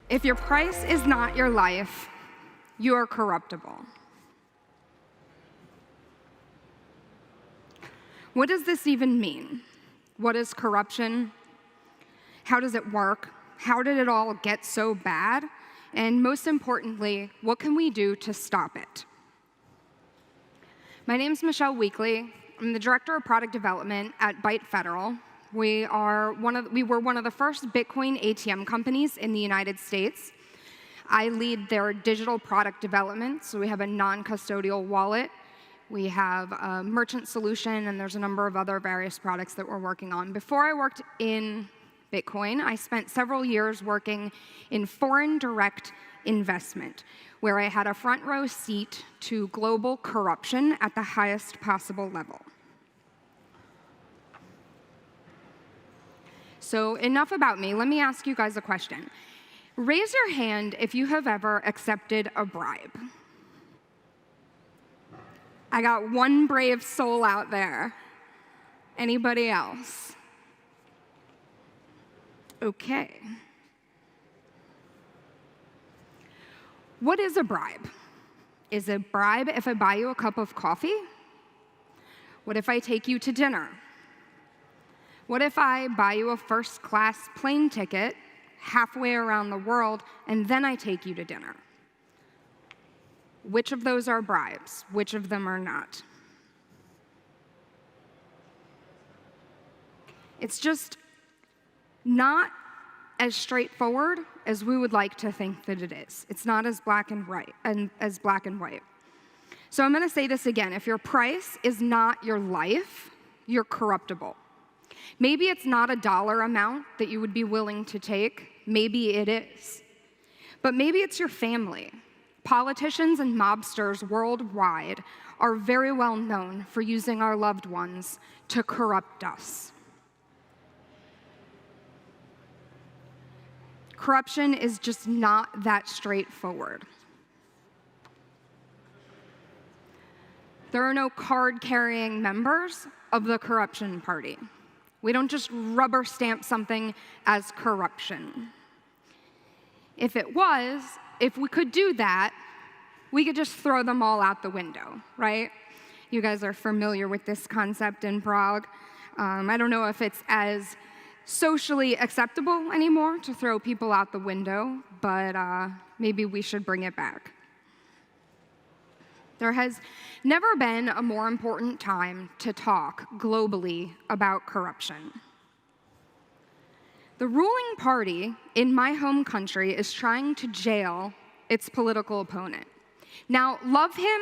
If your price is not your life, you are corruptible. What does this even mean? What is corruption? How does it work? How did it all get so bad? And most importantly, what can we do to stop it? My name is Weekley. I'm the Director of Product Development at Byte Federal. We were one of the first Bitcoin ATM companies in the United States. I lead their digital product development, so we have a non-custodial wallet. We have a merchant solution, and there's a number of other various products that we're working on. Before I worked in Bitcoin, I spent several years working in foreign direct investment, where I had a front row seat to global corruption at the highest possible level. So enough about me. Let me ask you guys a question. Raise your hand if you have ever accepted a bribe. I got one brave soul out there. Anybody else? Okay. What is a bribe? Is a bribe if I buy you a cup of coffee? What if I take you to dinner? What if I buy you a first-class plane ticket halfway around the world, and then I take you to dinner? Which of those are bribes? Which of them are not? It's just not as straightforward as we would like to think that it is. It's not as black and white. So I'm going to say this again. If your price is not your life, you're corruptible. Maybe it's not a dollar amount that you would be willing to take. Maybe it is. But maybe it's your family. Politicians and mobsters worldwide are very well known for using our loved ones to corrupt us. Corruption is just not that straightforward. There are no card-carrying members of the corruption party. We don't just rubber stamp something as corruption. If we could do that, we could just throw them all out the window, right? You guys are familiar with this concept in Prague. I don't know if it's as socially acceptable anymore to throw people out the window, but maybe we should bring it back. There has never been a more important time to talk globally about corruption. The ruling party in my home country is trying to jail its political opponent. Now, love him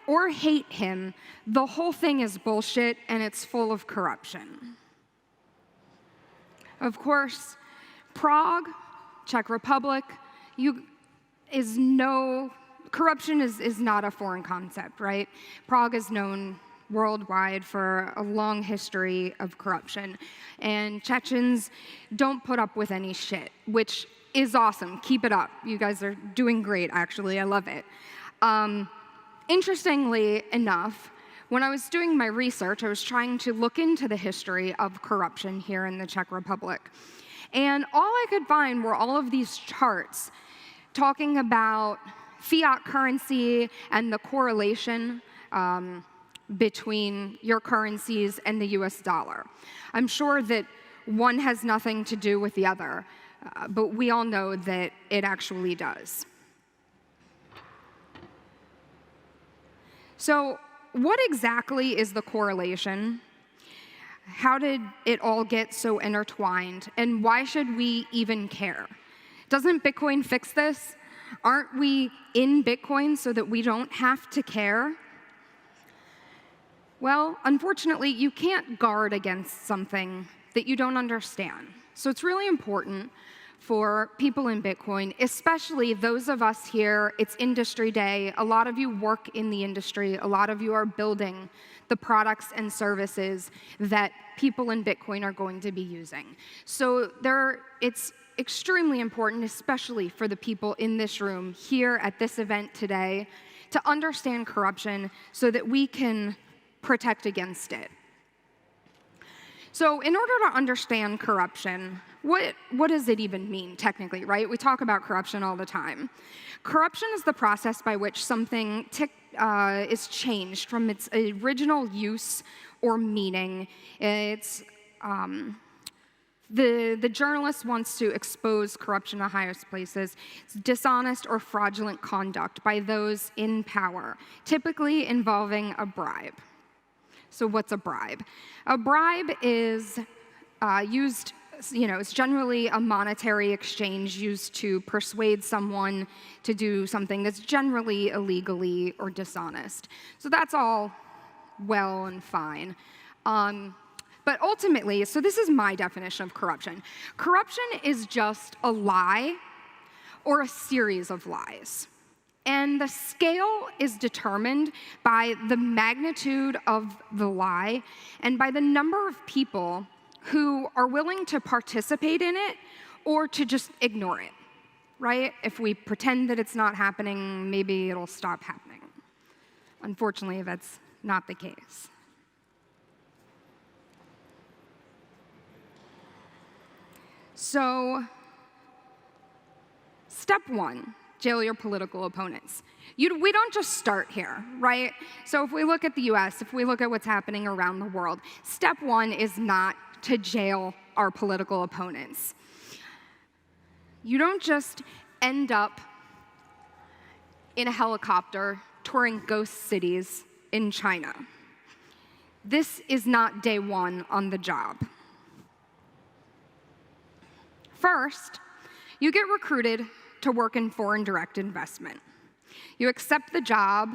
or hate him, the whole thing is bullshit and it's full of corruption. Of course, Prague, Czech Republic, corruption is not a foreign concept, right? Prague is known worldwide for a long history of corruption. And Chechens don't put up with any shit, which is awesome. Keep it up. You guys are doing great, actually. I love it. Interestingly enough, when I was doing my research, I was trying to look into the history of corruption here in the Czech Republic. And all I could find were all of these charts talking about fiat currency and the correlation between your currencies and the US dollar. I'm sure that one has nothing to do with the other, but we all know that it actually does. So what exactly is the correlation? How did it all get so intertwined? And why should we even care? Doesn't Bitcoin fix this? Aren't we in Bitcoin so that we don't have to care? Well, unfortunately, you can't guard against something that you don't understand. So it's really important for people in Bitcoin, especially those of us here, it's industry day. A lot of you work in the industry. A lot of you are building the products and services that people in Bitcoin are going to be using. So it's extremely important, especially for the people in this room here at this event today, to understand corruption so that we can protect against it. So in order to understand corruption, what does it even mean, technically, right? We talk about corruption all the time. Corruption is the process by which something is changed from its original use or meaning. It's the journalist wants to expose corruption in the highest places. It's dishonest or fraudulent conduct by those in power, typically involving a bribe. So what's a bribe? A bribe is used, it's generally a monetary exchange used to persuade someone to do something that's generally illegally or dishonest. So that's all well and fine. But ultimately, so this is my definition of corruption. Corruption is just a lie or a series of lies. And the scale is determined by the magnitude of the lie and by the number of people who are willing to participate in it or to just ignore it, right? If we pretend that it's not happening, maybe it'll stop happening. Unfortunately, that's not the case. So, step one, jail your political opponents. We don't just start here, right? So if we look at the US, if we look at what's happening around the world, step one is not to jail our political opponents. You don't just end up in a helicopter touring ghost cities in China. This is not day one on the job. First, you get recruited to work in foreign direct investment. You accept the job.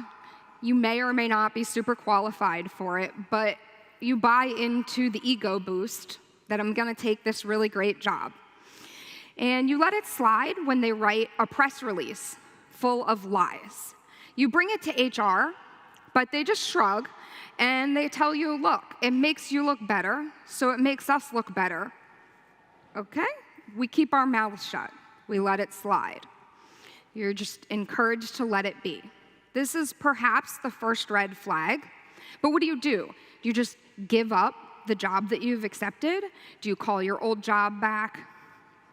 You may or may not be super qualified for it, but you buy into the ego boost that I'm going to take this really great job. And you let it slide when they write a press release full of lies. You bring it to HR, but they just shrug, and they tell you, look, it makes you look better, so it makes us look better. Okay? We keep our mouths shut. We let it slide. You're just encouraged to let it be. This is perhaps the first red flag, but what do? Do you just give up the job that you've accepted? Do you call your old job back?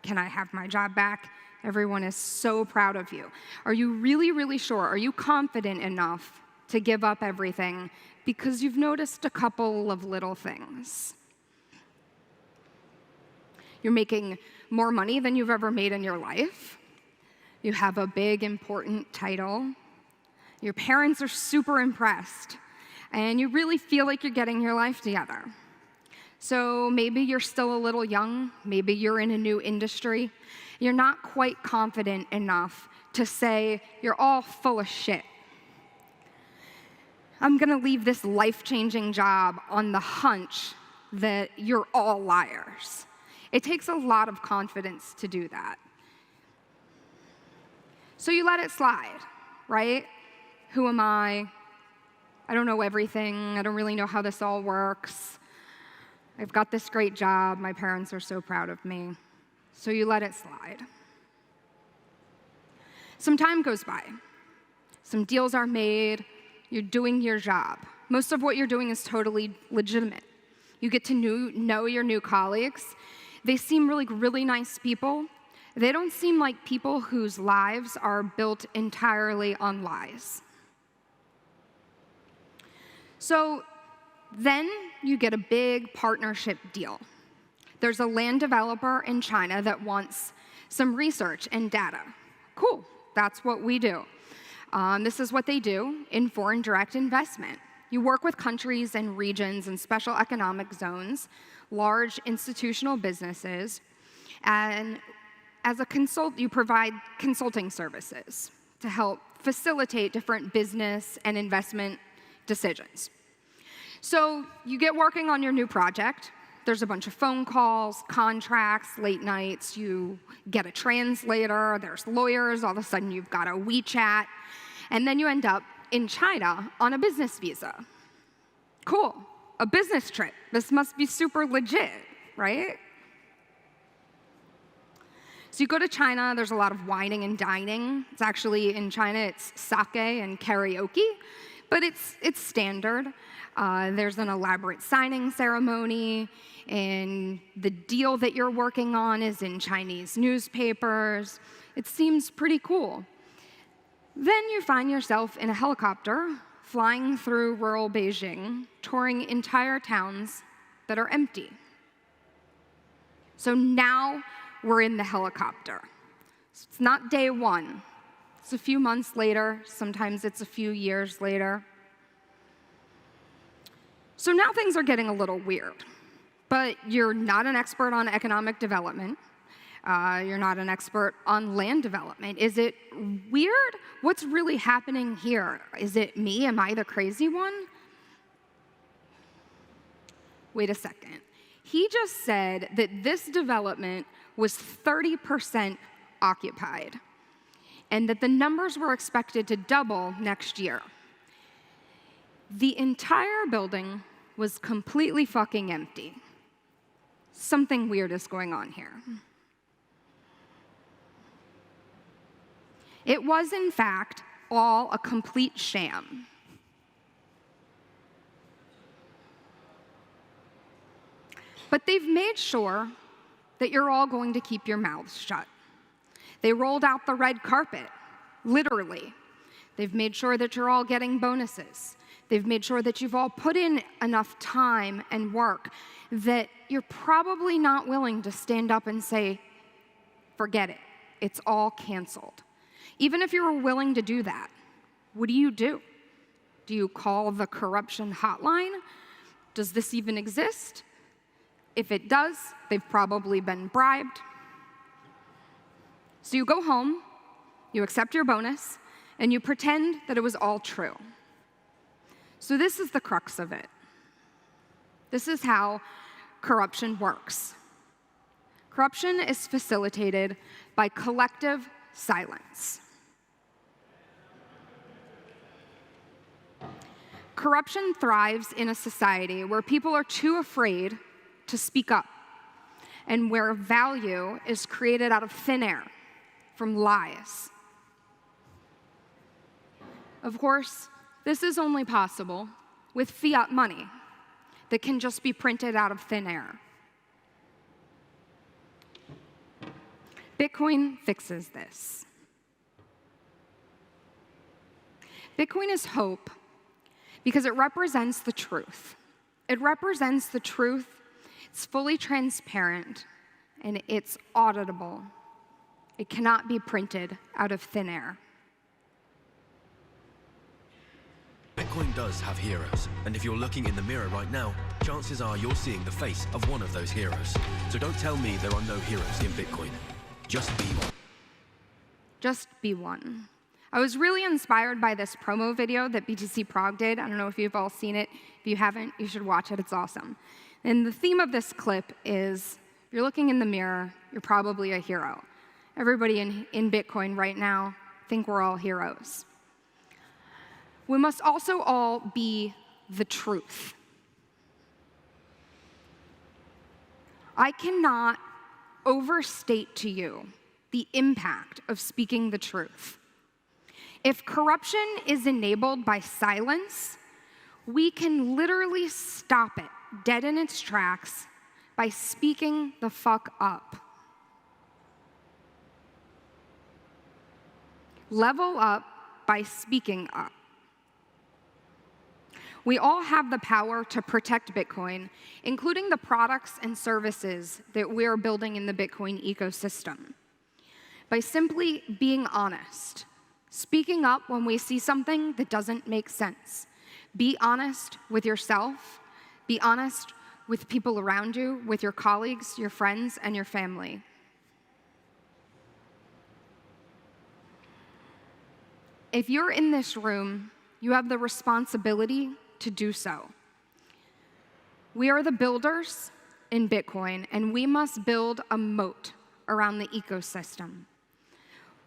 Can I have my job back? Everyone is so proud of you. Are you really, really sure? Are you confident enough to give up everything because you've noticed a couple of little things? You're making more money than you've ever made in your life. You have a big, important title. Your parents are super impressed. And you really feel like you're getting your life together. So maybe you're still a little young. Maybe you're in a new industry. You're not quite confident enough to say, you're all full of shit. I'm going to leave this life-changing job on the hunch that you're all liars. It takes a lot of confidence to do that. So you let it slide, right? Who am I? I don't know everything. I don't really know how this all works. I've got this great job. My parents are so proud of me. So you let it slide. Some time goes by. Some deals are made. You're doing your job. Most of what you're doing is totally legitimate. You get to know your new colleagues. They seem like really nice people. They don't seem like people whose lives are built entirely on lies. So then you get a big partnership deal. There's a land developer in China that wants some research and data. Cool, that's what we do. This is what they do in foreign direct investment. You work with countries and regions and special economic zones, large institutional businesses, and as a consult, you provide consulting services to help facilitate different business and investment decisions. So you get working on your new project. There's a bunch of phone calls, contracts, late nights. You get a translator. There's lawyers. All of a sudden, you've got a WeChat. And then you end up in China on a business visa. Cool. A business trip. This must be super legit, right? So you go to China. There's a lot of wining and dining. It's actually, in China, it's sake and karaoke. But it's standard. There's an elaborate signing ceremony, and the deal that you're working on is in Chinese newspapers. It seems pretty cool. Then you find yourself in a helicopter flying through rural Beijing, touring entire towns that are empty. So now we're in the helicopter. It's not day one. It's a few months later. Sometimes it's a few years later. So now things are getting a little weird. But you're not an expert on economic development. You're not an expert on land development. Is it weird? What's really happening here? Is it me? Am I the crazy one? Wait a second. He just said that this development was 30% occupied, and that the numbers were expected to double next year. The entire building was completely fucking empty. Something weird is going on here. It was, in fact, all a complete sham. But they've made sure that you're all going to keep your mouths shut. They rolled out the red carpet, literally. They've made sure that you're all getting bonuses. They've made sure that you've all put in enough time and work that you're probably not willing to stand up and say, forget it, it's all canceled. Even if you were willing to do that, what do? Do you call the corruption hotline? Does this even exist? If it does, they've probably been bribed. So you go home, you accept your bonus, and you pretend that it was all true. So this is the crux of it. This is how corruption works. Corruption is facilitated by collective silence. Corruption thrives in a society where people are too afraid to speak up, and where value is created out of thin air from lies. Of course, this is only possible with fiat money that can just be printed out of thin air. Bitcoin fixes this. Bitcoin is hope because it represents the truth. It represents the truth. It's fully transparent, and it's auditable. It cannot be printed out of thin air. Bitcoin does have heroes, and if you're looking in the mirror right now, chances are you're seeing the face of one of those heroes. So don't tell me there are no heroes in Bitcoin. Just be one. Just be one. I was really inspired by this promo video that BTC Prague did. I don't know if you've all seen it. If you haven't, you should watch it. It's awesome. And the theme of this clip is, if you're looking in the mirror, you're probably a hero. Everybody in Bitcoin right now think we're all heroes. We must also all be the truth. I cannot overstate to you the impact of speaking the truth. If corruption is enabled by silence, we can literally stop it dead in its tracks by speaking the fuck up. Level up by speaking up. We all have the power to protect Bitcoin, including the products and services that we're building in the Bitcoin ecosystem, by simply being honest, speaking up when we see something that doesn't make sense. Be honest with yourself. Be honest with people around you, with your colleagues, your friends, and your family. If you're in this room, you have the responsibility to do so. We are the builders in Bitcoin, and we must build a moat around the ecosystem.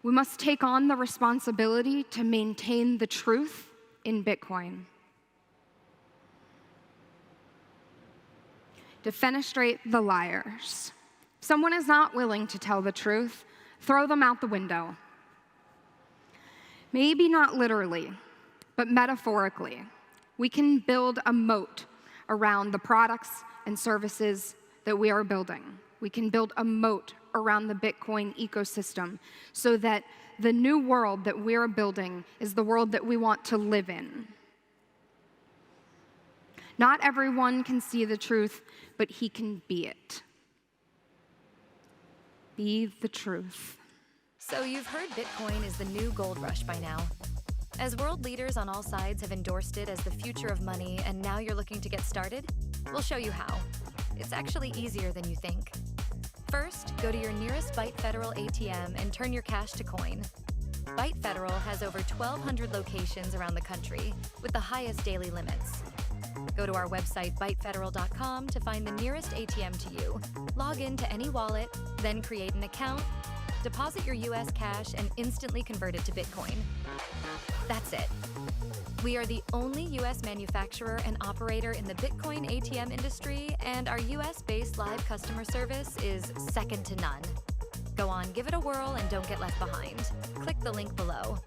We must take on the responsibility to maintain the truth in Bitcoin. Defenestrate the liars. If someone is not willing to tell the truth, throw them out the window. Maybe not literally, but metaphorically. We can build a moat around the products and services that we are building. We can build a moat around the Bitcoin ecosystem so that the new world that we're building is the world that we want to live in. Not everyone can see the truth, but he can be it. Be the truth. So you've heard Bitcoin is the new gold rush by now. As world leaders on all sides have endorsed it as the future of money, and now you're looking to get started, we'll show you how. It's actually easier than you think. First, go to your nearest Byte Federal ATM and turn your cash to coin. Byte Federal has over 1,200 locations around the country with the highest daily limits. Go to our website, bytefederal.com, to find the nearest ATM to you. Log in to any wallet, then create an account, deposit your US cash, and instantly convert it to Bitcoin. That's it. We are the only US manufacturer and operator in the Bitcoin ATM industry, and our US-based live customer service is second to none. Go on, give it a whirl, and don't get left behind. Click the link below.